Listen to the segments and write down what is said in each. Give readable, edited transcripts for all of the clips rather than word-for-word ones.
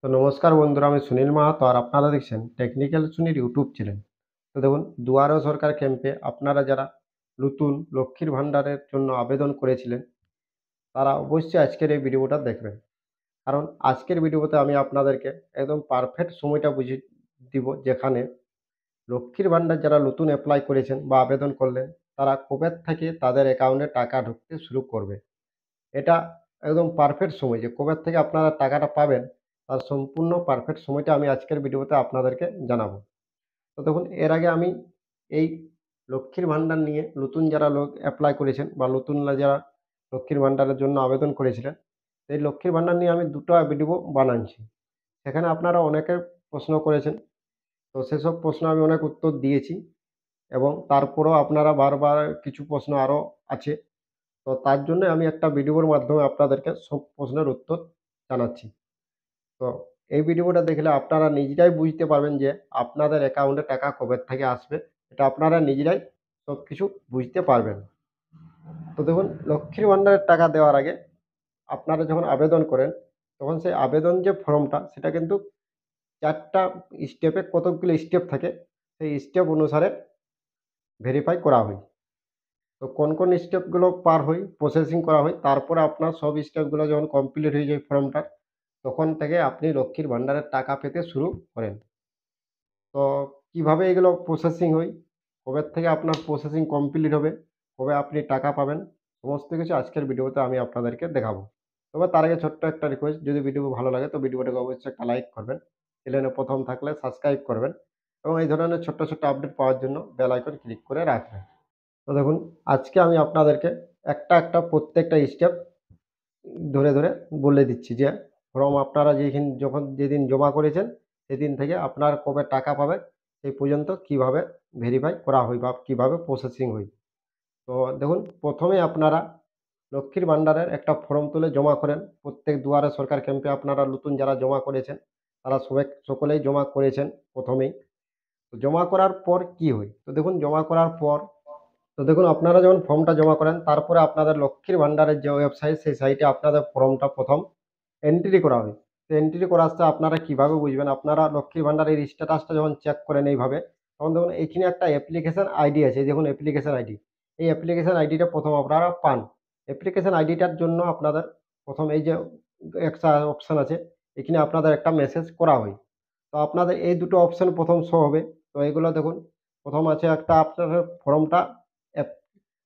তো নমস্কার বন্ধুরা, আমি সুনীল মাহাতো আর আপনারা দেখছেন টেকনিক্যাল সুনীল ইউটিউব চ্যানেল। তো দেখুন, দুয়ারে সরকার ক্যাম্পে আপনারা যারা নতুন লক্ষ্মীর ভাণ্ডারের জন্য আবেদন করেছিলেন, তারা অবশ্যই আজকের এই ভিডিওটা দেখবেন। কারণ আজকের ভিডিওতে আমি আপনাদেরকে একদম পারফেক্ট সময়টা বুঝিয়ে দিব, যেখানে লক্ষ্মীর ভাণ্ডার যারা নতুন অ্যাপ্লাই করেছেন বা আবেদন করলেন, তারা কবে থেকে তাদের অ্যাকাউন্টে টাকা ঢুকতে শুরু করবে। এটা একদম পারফেক্ট সময় যে কবে থেকে আপনারা টাকাটা পাবেন, তার সম্পূর্ণ পারফেক্ট সময়টা আমি আজকের ভিডিওতে আপনাদেরকে জানাবো। তো দেখুন, এর আগে আমি এই লক্ষ্মীর ভাণ্ডার নিয়ে নতুন যারা লোক অ্যাপ্লাই করেছেন বা নতুনরা যারা লক্ষ্মীর ভাণ্ডারের জন্য আবেদন করেছিলেন, এই লক্ষ্মীর ভাণ্ডার নিয়ে আমি ২টা ভিডিও বানাচ্ছি। সেখানে আপনারা অনেকে প্রশ্ন করেছেন। তো সেসব প্রশ্ন আমি অনেক উত্তর দিয়েছি, এবং তারপরেও আপনারা বারবার কিছু প্রশ্ন আরও আছে। তো তার জন্য আমি একটা ভিডিওর মাধ্যমে আপনাদেরকে সব প্রশ্নের উত্তর জানাচ্ছি। তো এই ভিডিওটা দেখলে আপনারা নিজেরাই বুঝতে পারবেন যে আপনাদের অ্যাকাউন্টে টাকা কবে থেকে আসবে। এটা আপনারা নিজেরাই সবকিছু বুঝতে পারবেন। তো দেখুন, লক্ষ্মীর ভাণ্ডারের টাকা দেওয়ার আগে আপনারা যখন আবেদন করেন, তখন সেই আবেদন যে ফর্মটা, সেটা কিন্তু ৪ টা স্টেপে, কতকগুলো স্টেপ থাকে, সেই স্টেপ অনুসারে ভেরিফাই করা হয়। তো কোন স্টেপগুলো পার হই, প্রসেসিং করা হয়, তারপরে আপনার সব স্টেপগুলো যখন কমপ্লিট হয়ে যায় ফর্মটার, তখন থেকে আপনি লক্ষ্মীর ভাণ্ডারের টাকা পেতে শুরু করেন। তো কিভাবে এগুলো প্রসেসিং হয়, কবে থেকে আপনার প্রসেসিং কমপ্লিট হবে, কবে আপনি টাকা পাবেন, সমস্ত কিছু আজকের ভিডিওতে আমি আপনাদেরকে দেখাবো। তবে তার আগে ছোট্ট একটা রিকোয়েস্ট, যদি ভিডিও ভালো লাগে তো ভিডিওটাকে অবশ্যই একটা লাইক করবেন। চ্যানেলে প্রথম থাকলে সাবস্ক্রাইব করবেন, এবং এই ধরনের ছোট্ট আপডেট পাওয়ার জন্য বেল আইকন ক্লিক করে রাখবেন। তো দেখুন, আজকে আমি আপনাদেরকে একটা প্রত্যেকটা স্টেপ ধরে বলে দিচ্ছি যে ফর্ম আপনারা যখন যেদিন জমা করেছেন, সেদিন থেকে আপনার কবে টাকা পাবেন, সেই পর্যন্ত কিভাবে ভেরিফাই করা হয় বা কিভাবে প্রসেসিং হয়। তো দেখুন, প্রথমেই আপনারা লক্ষ্মীর ভাণ্ডারের একটা ফর্ম তুলে জমা করেন। প্রত্যেক দুয়ারে সরকার ক্যাম্পে আপনারা নতুন যারা জমা করেছেন, তারা সকলেই জমা করেছেন প্রথমেই। তো জমা করার পর কি হয়? তো দেখুন, জমা করার পর, তো দেখুন, আপনারা যখন ফর্মটা জমা করেন, তারপরে আপনাদের লক্ষ্মীর ভাণ্ডারের যে ওয়েবসাইট, সেই সাইটে আপনাদের ফর্মটা প্রথম এন্ট্রি করা হয়। তো এন্ট্রি করা আসতে আপনারা কিভাবে বুঝবেন? আপনারা লক্ষ্মীর ভাণ্ডারের স্ট্যাটাসটা যখন চেক করেন এইভাবে, তখন দেখুন এইখানে একটা অ্যাপ্লিকেশন আইডি আছে। এই দেখুন অ্যাপ্লিকেশন আইডি। এই অ্যাপ্লিকেশন আইডিটা প্রথম আপনারা পান। অ্যাপ্লিকেশন আইডিটার জন্য আপনাদের প্রথম এই যে একটা অপশন আছে, এখানে আপনাদের একটা মেসেজ করা হয়। তো আপনাদের এই দুটো অপশন প্রথম শো হবে। তো এগুলো দেখুন, প্রথম আছে একটা আপনার ফর্মটা অ্যাপ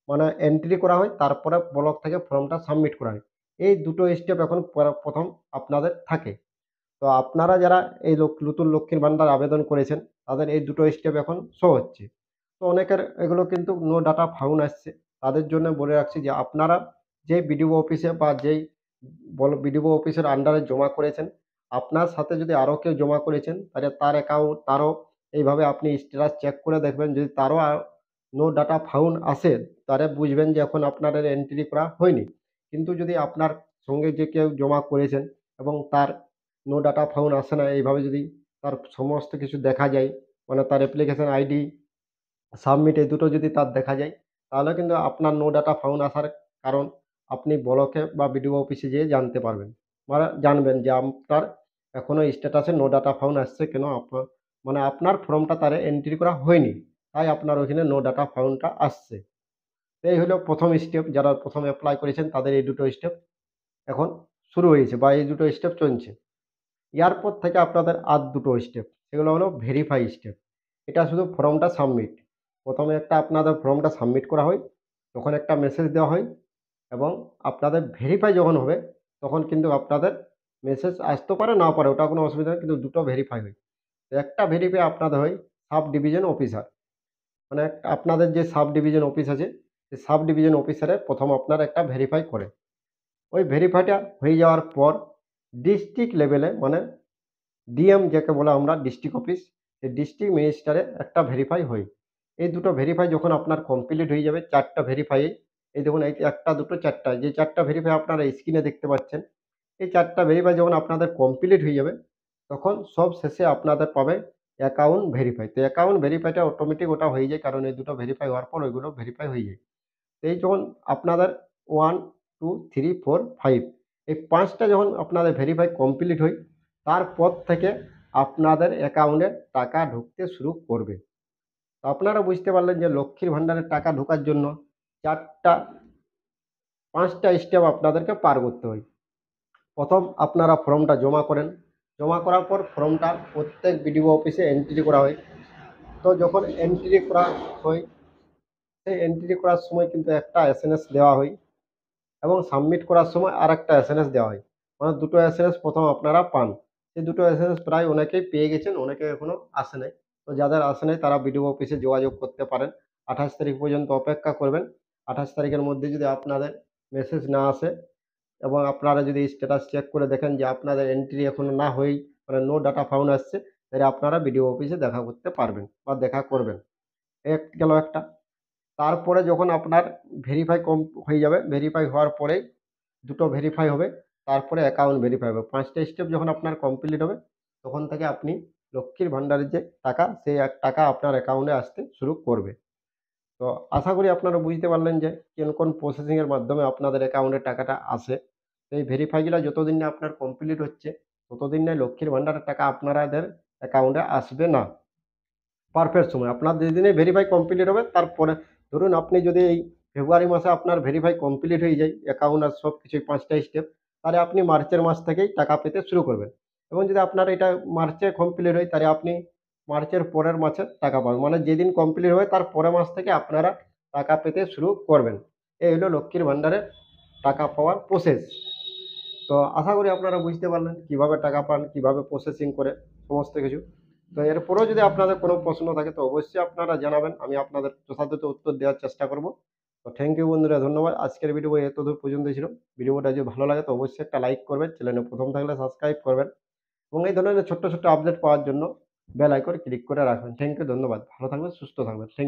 মানে এন্ট্রি করা হয়, তারপরে ব্লক থেকে ফর্মটা সাবমিট করা হয়। এই দুটো স্টেপ এখন প্রথম আপনাদের থাকে। তো আপনারা যারা এই নতুন লক্ষ্মীর ভাণ্ডার আবেদন করেছেন, তাদের এই দুটো স্টেপ এখন শো হচ্ছে। তো অনেকের এগুলো কিন্তু নো ডাটা ফাউন্ড আসছে। তাদের জন্য বলে রাখছি যে আপনারা যেই বিডিও অফিসে বা যেই বিডিও অফিসের আন্ডারে জমা করেছেন, আপনার সাথে যদি আরও কেউ জমা করেছেন, তাহলে তার অ্যাকাউন্ট তারও এইভাবে আপনি স্ট্যাটাস চেক করে দেখবেন। যদি তারও নো ডাটা ফাউন্ড আসে, তাহলে বুঝবেন যে এখন আপনাদের এন্ট্রি করা হয়নি। কিন্তু যদি আপনার সঙ্গে যে কেউ জমা করেছেন এবং তার নো ডাটা ফাউন্ড আসে না, এইভাবে যদি তার সমস্ত কিছু দেখা যায়, মানে তার অ্যাপ্লিকেশন আইডি, সাবমিট, এই দুটো যদি তার দেখা যায়, তাহলে কিন্তু আপনার নো ডাটা ফাউন্ড আসার কারণ আপনি ব্লকে বা বিডিও অফিসে যেয়ে জানতে পারবেন। মানে জানবেন যে আপনার এখনো স্ট্যাটাসে নো ডাটা ফাউন্ড আসছে কেন, আপনার মানে আপনার ফর্মটা তারে এন্ট্রি করা হয়নি। তাই আপনার ওইখানে নো ডাটা ফাউন্ডটা আসছে। তো এই হলো প্রথম স্টেপ। যারা প্রথম এপ্লাই করেছেন, তাদের এই দুটো স্টেপ এখন শুরু হয়েছে বা এই দুটো স্টেপ চলছে। এরপর থেকে আপনাদের আর দুটো স্টেপ, সেগুলো হলো ভেরিফাই স্টেপ। এটা শুধু ফর্মটা সাবমিট। প্রথমে একটা আপনাদের ফর্মটা সাবমিট করা হয়, তখন একটা মেসেজ দেওয়া হয়, এবং আপনাদের ভেরিফাই যখন হবে, তখন কিন্তু আপনাদের মেসেজ আসতেও পারে, নাও পারে, ওটা কোনো অসুবিধা নেই, কিন্তু দুটো ভেরিফাই হয়। তো একটা ভেরিফাই আপনাদের হয় সাব ডিভিশন অফিসার, মানে আপনাদের যে সাব ডিভিশন অফিস আছে, সেই সাব ডিভিশন অফিসারে প্রথম আপনার একটা ভেরিফাই করে। ওই ভেরিফাইটা হয়ে যাওয়ার পর ডিস্ট্রিক্ট লেভেলে, মানে ডিএম যাকে বলা আমরা, ডিস্ট্রিক্ট অফিস, এই ডিস্ট্রিক্ট ম্যাজিস্ট্রেটে একটা ভেরিফাই হয়। এই দুটো ভেরিফাই যখন আপনার কমপ্লিট হয়ে যাবে, ৪ টা ভেরিফাই, এই দেখুন এই ১ টা, ২ টো, ৪ টা, যে ৪ টা ভেরিফাই আপনারা স্ক্রিনে দেখতে পাচ্ছেন, এই ৪ টা ভেরিফাই যখন আপনাদের কমপ্লিট হয়ে যাবে, তখন সব শেষে আপনাদের পাবে অ্যাকাউন্ট ভেরিফাই। তো অ্যাকাউন্ট ভেরিফাইটা অটোমেটিক ওটা হয়ে যায়, কারণ এই দুটো ভেরিফাই হওয়ার পর ওইগুলো ভেরিফাই হয়ে যায়। তো এই যখন আপনাদের 1, 2, 3, 4, 5, এই ৫ টা যখন আপনাদের ভেরিফাই কমপ্লিট হয়, তারপর থেকে আপনাদের অ্যাকাউন্টে টাকা ঢুকতে শুরু করবে। তো আপনারা বুঝতে পারলেন যে লক্ষ্মীর ভাণ্ডারের টাকা ঢোকার জন্য ৪টা ৫টা স্টেপ আপনাদেরকে পার করতে হয়। প্রথম আপনারা ফর্মটা জমা করেন। জমা করার পর ফর্মটা প্রত্যেক বিডিও অফিসে এন্ট্রি করা হয়। তো যখন এন্ট্রি করা হয়, সেই এন্ট্রি করার সময় কিন্তু একটা এসএমএস দেওয়া হয় এবং সাবমিট করার সময় আরেকটা এসএমএস দেওয়া হয়। মানে দুটো এসএমএস প্রথম আপনারা পান। সেই দুটো এসএমএস প্রায় অনেকেই পেয়ে গেছেন, অনেকে এখনো আসে নাই। তো যাদের আসে নাই তারা বিডিও অফিসে যোগাযোগ করতে পারেন। ২৮ তারিখ পর্যন্ত অপেক্ষা করবেন। ২৮ তারিখের মধ্যে যদি আপনাদের মেসেজ না আসে এবং আপনারা যদি স্ট্যাটাস চেক করে দেখেন যে আপনাদের এন্ট্রি এখনো না হয়েই মানে নো ডাটা ফাউন্ড আসছে, তাহলে আপনারা বিডিও অফিসে দেখা করতে পারবেন বা দেখা করবেন। গেল একটা। তারপরে যখন আপনার ভেরিফাই হয়ে যাবে, ভেরিফাই হওয়ার পরেই দুটো ভেরিফাই হবে, তারপরে অ্যাকাউন্ট ভেরিফাই হবে। ৫টা স্টেপ যখন আপনার কমপ্লিট হবে, তখন থেকে আপনি লক্ষ্মীর ভাণ্ডারের যে টাকা, সেই টাকা আপনার অ্যাকাউন্টে আসতে শুরু করবে। তো আশা করি আপনারা বুঝতে পারলেন যে কোন প্রসেসিংয়ের মাধ্যমে আপনাদের অ্যাকাউন্টে টাকাটা আসে। এই ভেরিফাইগুলা যতদিন না আপনার কমপ্লিট হচ্ছে, ততদিন না লক্ষ্মীর ভাণ্ডারের টাকা আপনাদের অ্যাকাউন্টে আসবে না। পারফেক্ট সময় আপনার যেদিনে ভেরিফাই কমপ্লিট হবে, তারপরে ধরুন আপনি যদি এই ফেব্রুয়ারি মাসে আপনার ভেরিফাই কমপ্লিট হয়ে যায় অ্যাকাউন্ট আর সব কিছুই ৫টা স্টেপ, তাহলে আপনি মার্চের মাস থেকেই টাকা পেতে শুরু করবেন। এবং যদি আপনার এটা মার্চে কমপ্লিট হয়, তাহলে আপনি মার্চের পরের মাসে টাকা পাবেন। মানে যেদিন কমপ্লিট হবে তার পরের মাস থেকে আপনারা টাকা পেতে শুরু করবেন। এই হলো লক্ষ্মীর ভাণ্ডারে টাকা পাওয়ার প্রসেস। তো আশা করি আপনারা বুঝতে পারলেন কিভাবে টাকা পান, কিভাবে প্রসেসিং করে সমস্ত কিছু। তো এরপরেও যদি আপনাদের কোনো প্রশ্ন থাকে তো অবশ্যই আপনারা জানাবেন। আমি আপনাদের যথাযথ উত্তর দেওয়ার চেষ্টা করব। তো থ্যাংক ইউ বন্ধুরা, ধন্যবাদ। আজকের ভিডিও এতদূর পর্যন্তই ছিল। ভিডিওটা যদি ভালো লাগে তো অবশ্যই একটা লাইক করবেন, চ্যানেলে প্রথম থাকলে সাবস্ক্রাইব করবেন এবং এই ধরনের ছোট্ট ছোট্ট আপডেট পাওয়ার জন্য বেল আইকন ক্লিক করে রাখবেন। থ্যাংক ইউ, ধন্যবাদ। ভালো থাকবেন, সুস্থ থাকবেন। থ্যাংক